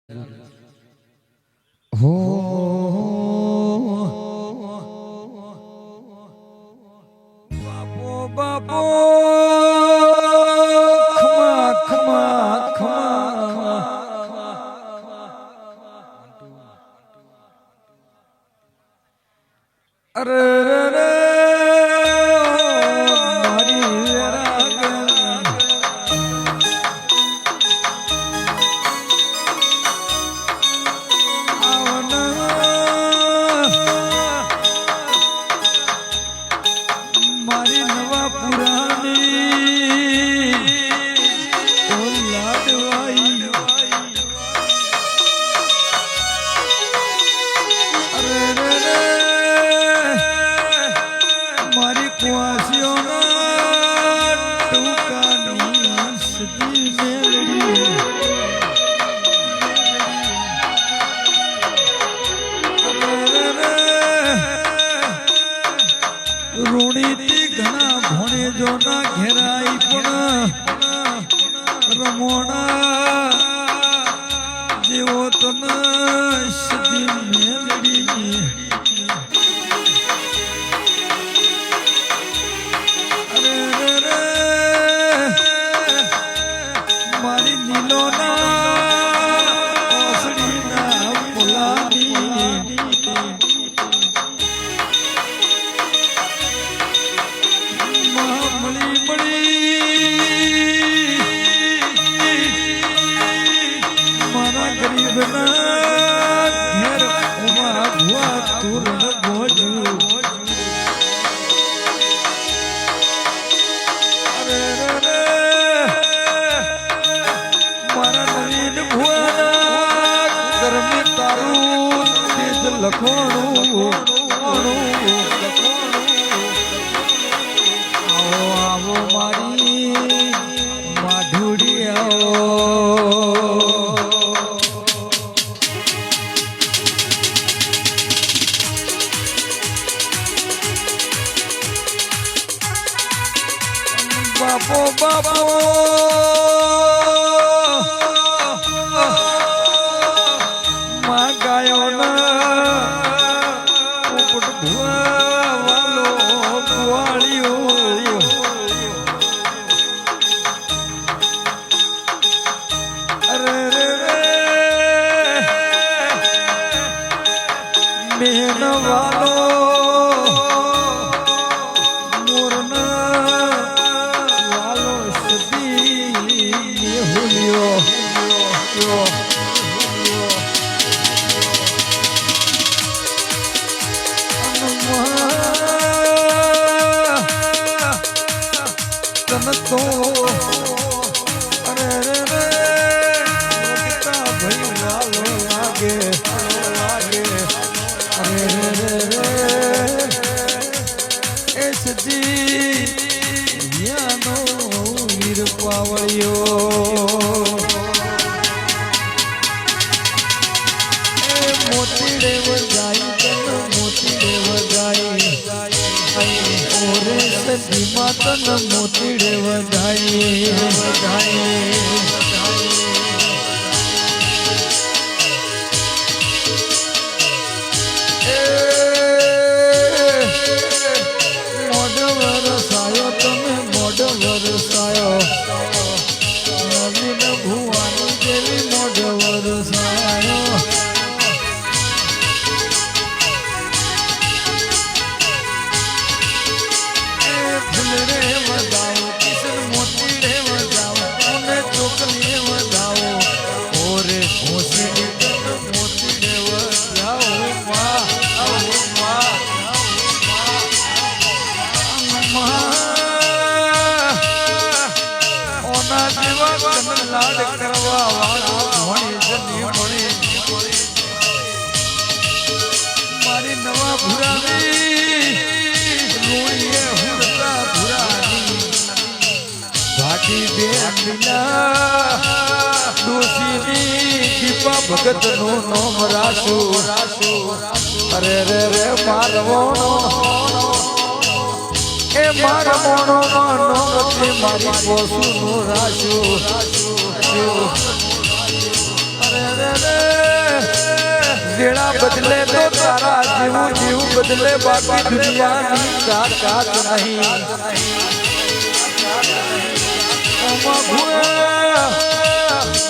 હો બાપો બાપો ખમા ખમા ખમા અરે રે રૂડીથી ઘણા ભણે જો ના ઘેરાઈ પણ રમોણા જેવો તને સદી મેલડી અરે રે મારી નીલોના ઓસડીના ફુલાની મારા ગરીબના ઘેર ઉમા ભુવા તુરણ ભોજુ અરે રે મારા નવીન ભુવાના ગરમી તારું તેજ લખોણું આવો મારી માઢુડી આવો બાપો બાપો માં ગાયો ના પોપટ ભુવા વાલો વાળ્યો અરે રે મેન વાલો તો અરે રે ભાઈ વાલો લાગે અરે રે એ સજી યાનો વીર પાવળિયો એ મોતીડે વજાઈ તન મોતીડે વજાઈ ઓરે સજી માતન મોતીડે વજાઈ મોઢ વરસાયો તમે મોઢ વરસાયો નવીન ભુવાની જેવી મોઢ વરસાયો ફૂલરે વધાવો કિશન મોતીડે વધાવો અને ચોકલી વધાવો ઓરે ઘોસડી મોતીડે વધાવો ઓના જેવા તને લાડ કરવા વાળો ભણી જની ભણી મારી નવા ભુરાવી લોહીએ હુડતા ભુરાની ભાટી બે મિલા દોશીની દીપા ભગત નું નામ રાશું અરે રે મારવોનો એ મારા મોનો માનો મારી પોસું નું રાશું અરે રે બદલે બાકી દુનિયાની તાકાત નહીં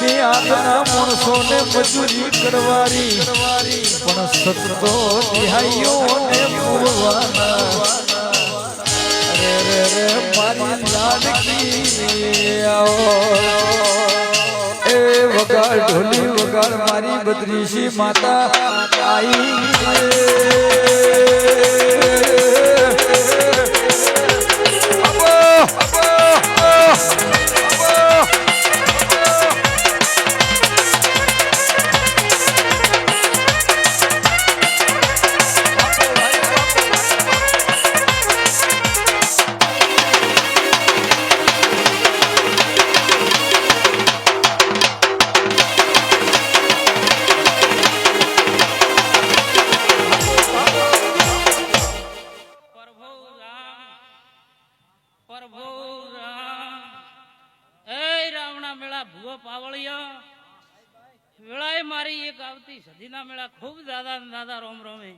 બે હાથના માણસોને મજૂરી કરવાની પણ સતતો તિહાઈઓને પૂરવાના રે રે રે મારી લાડકી આવો એ વગાડ ઢોલી વગાડ મારી બદ્રીશી માતા આઈ સદીના મેળા ખૂબ દાદા દાદા રોમ રોમે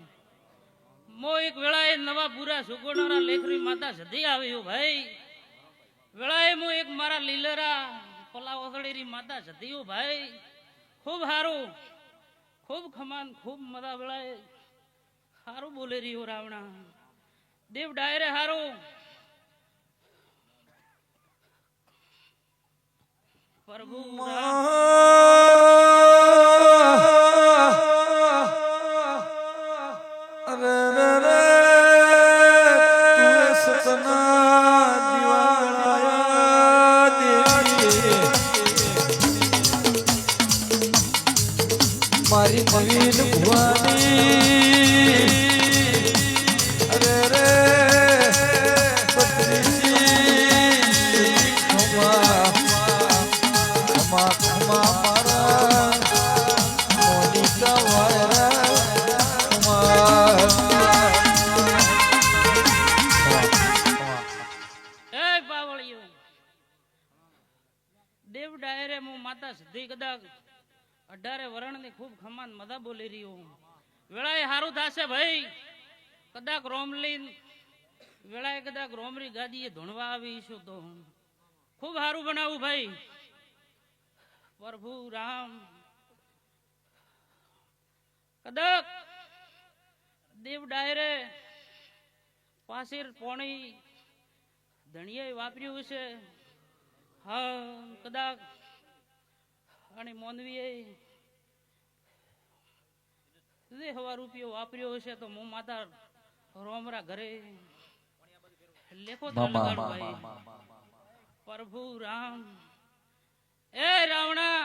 મો એક વેળાએ નવા પૂરા સુગોનારા લેખરી માતા સદી આવ્યો ભાઈ વેળાએ મો એક મારા લીલરા પલા ઓસળેરી માતા સદીઓ ભાઈ ખૂબ હારું ખૂબ ખમાન ખૂબ મદા વેળાએ હારું બોલે રહ્યો રાવણા દેવ ડાયરે હારું પ્રભુ મારી નવીન ભુવાની અરે રે મારા મોનિકા પાવળિયો દેવ ડાયરે હું માતા સિદ્ધિ કદાચ 18 વરણ ની ખૂબ ખમાન મદા બોલી રહ્યો વેળાએ હારું થાશે ભાઈ કદાચ રોમલીન વેળાએ કદાચ રોમરી ગાદીએ ધૂણવા આવીશું તો ખૂબ હારું બનાવું ભાઈ પ્રભુ રામ કદાચ દેવ ડાયરે પાસીર પોણી ધણિયાએ વાપર્યું છે હા કદાચ અને મોનવીએ હવા રૂપિયો વાપર્યો હશે તો હું માતા રોમરા ઘરે લેખો પ્રભુ રામ એ રાવણા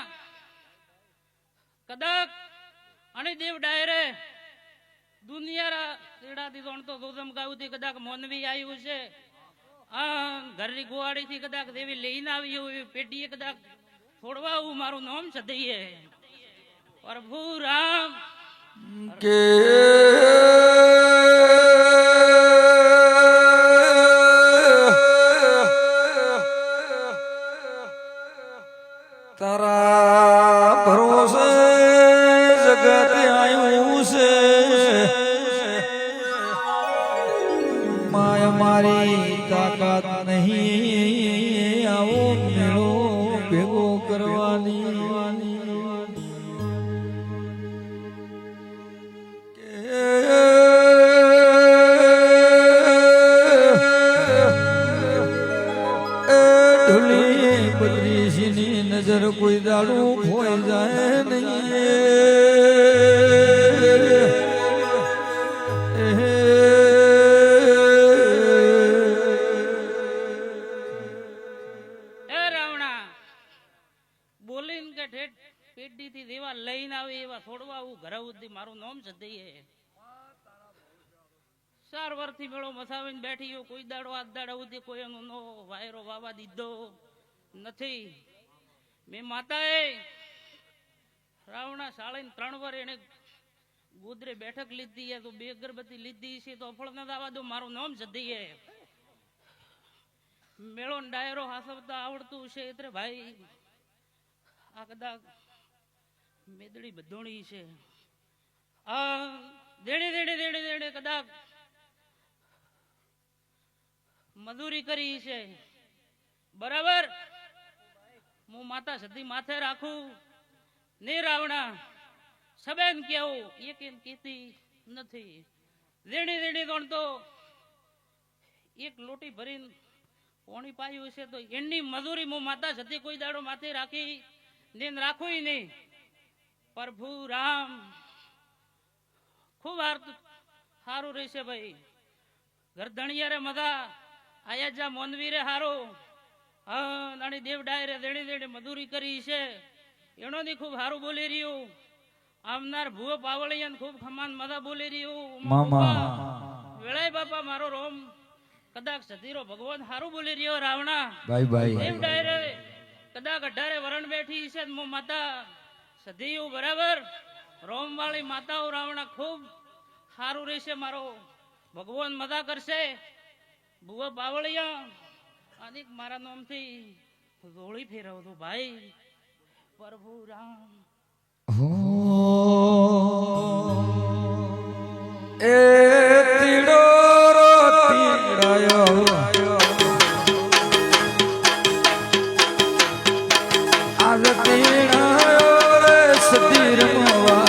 કદાચ અને દેવ ડાયરે દુનિયા તેડાથી તો ગૌતમ ગાઉથી કદાચ મોનવી આવ્યું છે આ ઘરની ગોવાડી થી કદાચ દેવી લઈને આવી એવી પેટીએ કદાચ છોડવા હું મારું નામ સદઈએ પ્રભુ રામ કે તારા ભરોસે જગત આવ્યું છે માય મારી તાકાત નહીં આવો મેળો ભેગો કરવાની બદ્રીશીની નજર કોઈ દાડું ખોઈ જાય નહીં મારું નામ સદઈએ 4 વર્ષથી મેળો મસાવીને બેઠી કોઈ દાડો આ દાડા સુધી કોઈ એનો નો વાયરો વાવા દીધો નથી મેં માતાએ રાવણા શાળીને 3 વાર એને ગોદરે બેઠક લીધી તો 2 અગરબત્તી લીધી છે તો ફળ ન દાવા દો મારું નામ સદઈએ મેળો ડાયરો હાસવતા આવડતું છે એટલે ભાઈ આ કદાચ મેદડી બધોણી છે આ દેડે દેડે દેડે દેડે કદાચ મજૂરી કરી છે બરાબર. હું માતા સધી માથે રાખું ને રાવણા સબેન કેવું એક કીધી નથી. ઝીણી ઝીણી ગણ તો એક લોટી ભરીને પોણી પાયું છે તો એની મજૂરી હું માતા સધી કોઈ દાડો માથે રાખી ને રાખું નહીં. પ્રભુ રામ ખૂબ સારું રહેશે ભાઈ. ગરધણિયા રે મધા આયા જા મોનવી રે હારો. હા નાની દેવ ડાયરે દેડી દેડી મજૂરી કરી છે એનોથી ખૂબ સારું બોલી રહ્યું. આવનાર ભૂવો પાવળિયાને ખૂબ ખમાન મધા બોલી રહ્યું. મામા વેળાય બાપા મારો રોમ કદાચ સધીરો ભગવાન સારું બોલી રહ્યો. રાવણા ભાઈ ભાઈ દેવ ડાયરે કદાચ 18 વરણ બેઠી છે હું માતા સધીયું બરાબર. રોમ વાળી માતાઓ રાવણા ખૂબ સારું રહેશે. મારો ભગવાન મદા કરશે. ભૂવો પાવળિયા અને મારા નામથી જોળી ફેરવતું ભાઈ. પ્રભુ રામ એ તીડો તીડાયો આજ તીડાયો રે સતી રમવા.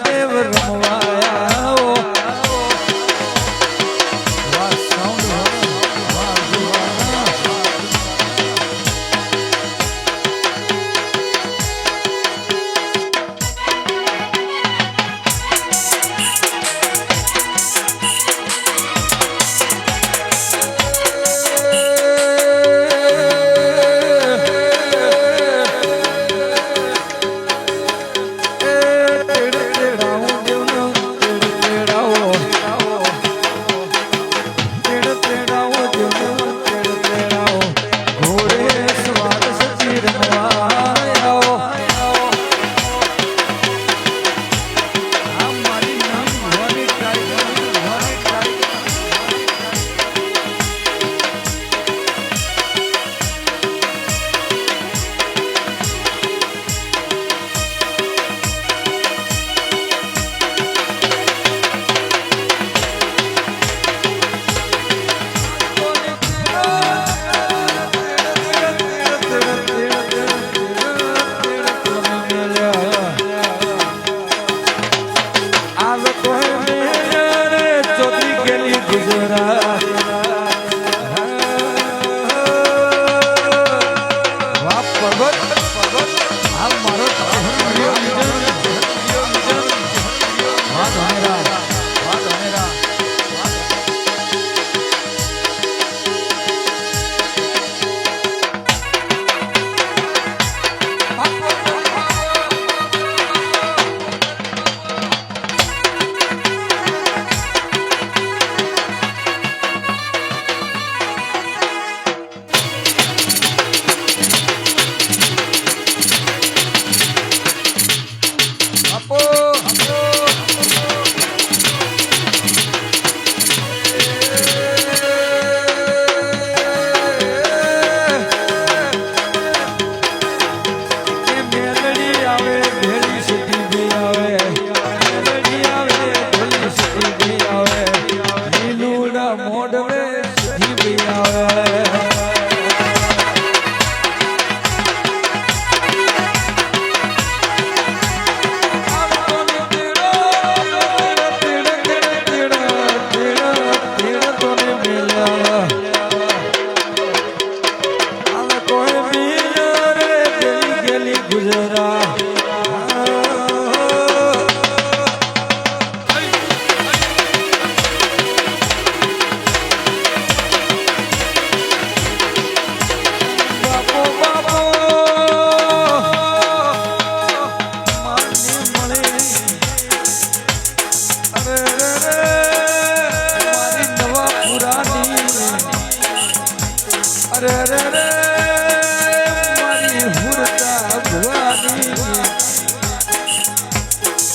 દેવ રમવાયા વાહ સાઉન્ડ વાહ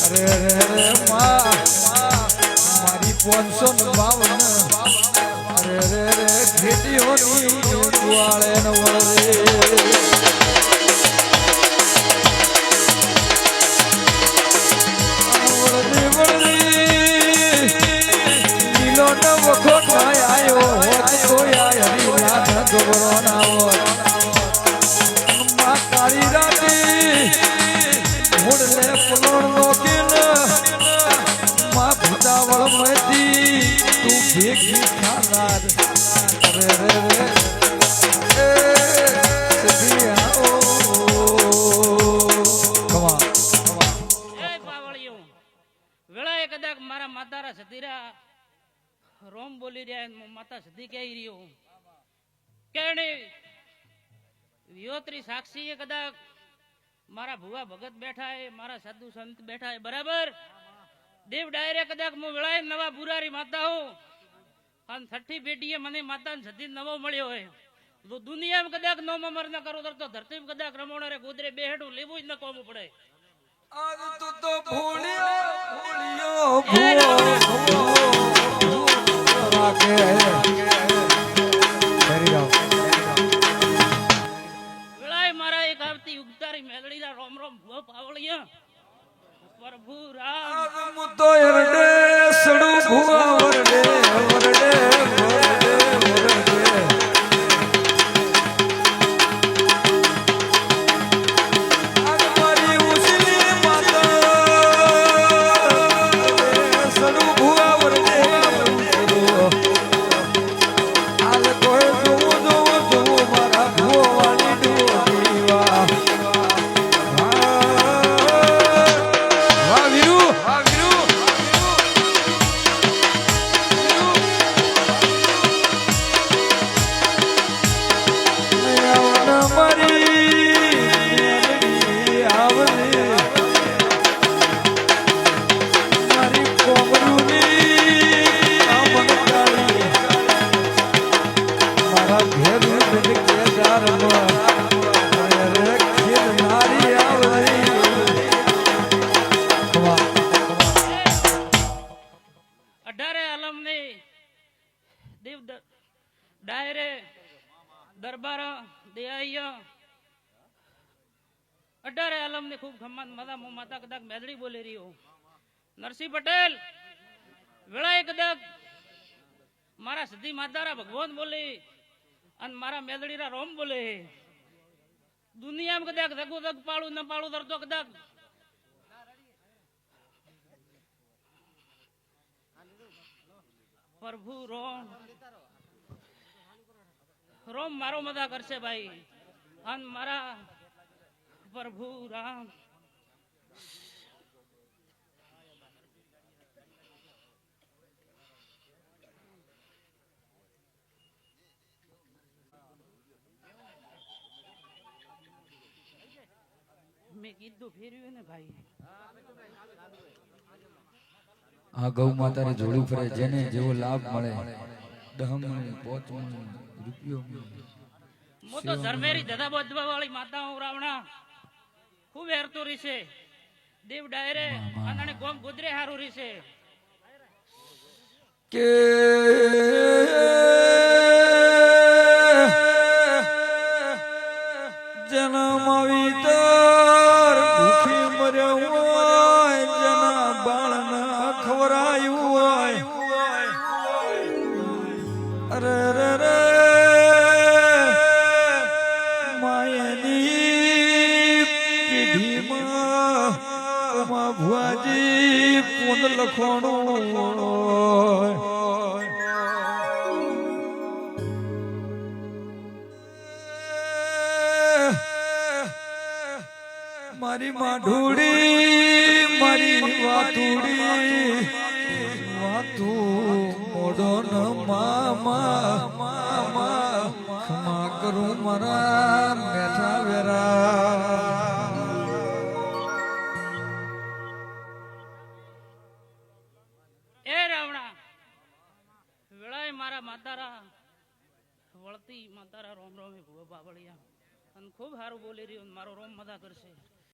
અરે રે મારી 552 અરે રે ઘેટીઓની વાળે ન વળે વખત આયો હોત કોઈ હરી લાખ ગબરો ના હોત માં કાળી રાતી મુડલે પલોણ નો કિલ માં ભૂતાવળ મતી તું ભેગી ખાનાર રે રે રે એ સખિયા ઓ કમા એ પાવળિયો વેળાએ કદાચ મારા માતારા સતીરા રોમ બોલી રહ્યા માતા સતી કહી રહ્યો કેણે વિયોત્રી સાક્ષી કદાચ મારા ભુવા ભગત બેઠા હે મારા સાધુ સંત બેઠા હે બરાબર દેવ ડાયરે કદાચ હું વેળાએ નવા બુરારી માતા હો અને 30 પેઢીએ મને માતા સતી નવો મળ્યો હોય તો દુનિયામાં કદાચ નો મમર ન કરો તો ધરતી કદાચ રમોણા રે ગોદરે બેહેડું લેવું જ ન કોમું પડે આજ તું તો ભૂલ્યો વેળાએ મારા એક આવતી ઉગતારી મેલડીના રોમ રોમ ભૂ પાવળિયા પ્રભુ રામ મુ તો એરડે સડુ ભુવા વરડે વરડે ડાયરે દરબાર દેઆઈયા 18 આલમ ને ખૂબ ખમ્માન મદા મો માતા કદાચ મેદડી બોલી રહ્યો નરસિંહ પટેલ વેળાએ કદાચ મારા સતી માતારા ભગવાન બોલે અને મારા મેદડીરા રોમ બોલે દુનિયામાં કદાચ દગો દગ પાળું ન પાળું ધરતો કદાચ પ્રભુ રોમ રોમ મારો મદા કરશે ભાઈ અને મારા પ્રભુ રામ મેં કીધું ફેર્યું ને ભાઈ આ ગૌ માતાને જોડી ફરે જેને જેવો લાભ મળે 10 મણ 5 મણ રૂપિયો મો તો ઝરમેરી દાદા બોધવા વાળી માતા રાવણા ખૂબ હેરતો રીશે દેવ ડાયરે આનાને ગોમ ગોદરે હારું રીશે કે જન્મ વિતર ભૂખી મર્યો હોય જના બાળના ખવરાયું હોય અરે રે રે માયની પીઢીમાં ભુવાજી પુન લખોણું મારી માઢુડી મારી વાતુડી વાતું મોડો ન મામા મામા ખમા કરું મારા મેઠા વેરા એ રાવણા વેળાએ મારા માતારા વળતી માતારા રોમ રોમે ભૂવા બાવળિયા અને ખૂબ સારું બોલી રહ્યો મારો રોમ મદા કરશે